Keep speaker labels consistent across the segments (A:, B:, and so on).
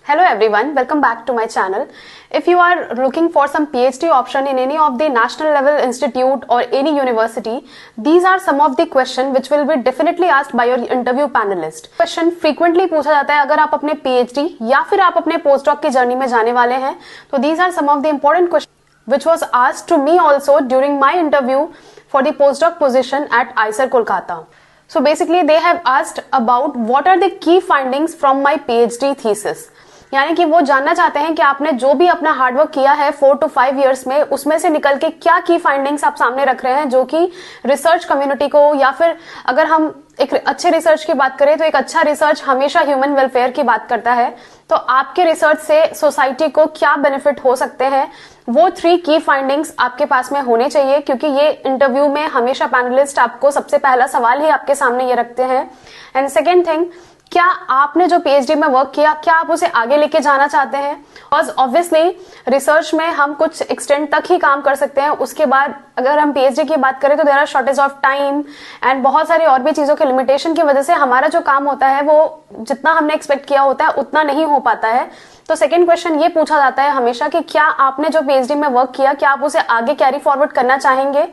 A: Hello everyone, welcome back to my channel. If you are looking for some PhD option in any of the national level institute or any university, these are some of the questions which will be definitely asked by your interview panelist. Question frequently पूछा जाता है अगर आप अपने PhD या फिर आप अपने postdoc की जर्नी में जाने वाले हैं, तो these are some of the important questions which was asked to me also during my interview for the postdoc position at IISER Kolkata. So basically they have asked about what are the key findings from my PhD thesis. यानी कि वो जानना चाहते हैं कि आपने जो भी अपना हार्डवर्क किया है 4 to 5 इयर्स में, उसमें से निकल के क्या की फाइंडिंग्स आप सामने रख रहे हैं जो कि रिसर्च कम्युनिटी को, या फिर अगर हम एक अच्छे रिसर्च की बात करें तो एक अच्छा रिसर्च हमेशा ह्यूमन वेलफेयर की बात करता है, तो आपके रिसर्च से सोसाइटी को क्या बेनिफिट हो सकते हैं, वो 3 की फाइंडिंग्स आपके पास में होने चाहिए, क्योंकि ये इंटरव्यू में हमेशा पैनलिस्ट आपको सबसे पहला सवाल ही आपके सामने ये रखते हैं. एंड सेकेंड थिंग, क्या आपने जो पीएचडी में वर्क किया, क्या आप उसे आगे लेके जाना चाहते हैं? और ऑब्वियसली रिसर्च में हम कुछ एक्सटेंड तक ही काम कर सकते हैं, उसके बाद अगर हम पीएचडी की बात करें तो there are shortage of time and बहुत सारी और भी चीजों के लिमिटेशन की वजह से हमारा जो काम होता है वो जितना हमने एक्सपेक्ट किया होता है उतना नहीं हो पाता है. तो सेकंड क्वेश्चन ये पूछा जाता है हमेशा कि क्या आपने जो पीएचडी में वर्क किया, क्या आप उसे आगे कैरी फॉरवर्ड करना चाहेंगे?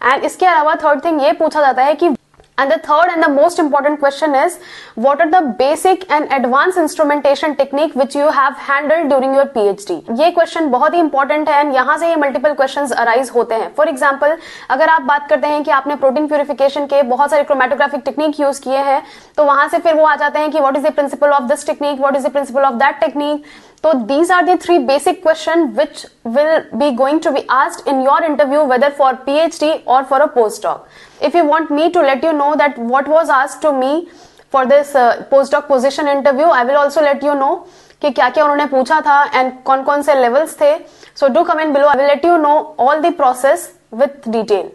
A: एंड इसके अलावा थर्ड थिंग ये पूछा जाता है कि and the third and the most important question is what are the basic and advanced instrumentation technique which you have handled during your PhD. ये क्वेश्चन बहुत ही इंपॉर्टेंट है एंड यहाँ से ये मल्टीपल क्वेश्चंस अराइज होते हैं. फॉर एग्जांपल अगर आप बात करते हैं कि आपने प्रोटीन प्यूरिफिकेशन के बहुत सारे क्रोमेटोग्राफिक टेक्निक यूज किए हैं, तो वहां से फिर वो आ जाते हैं कि what is the principle of this technique, what is the principle of that technique. So these are the 3 basic questions which will be going to be asked in your interview, whether for PhD or for a postdoc. If you want me to let you know that what was asked to me for this postdoc position interview, I will also let you know कि क्या-क्या उन्होंने पूछा था and कौन-कौन से levels थे. So do comment below. I will let you know all the process with detail.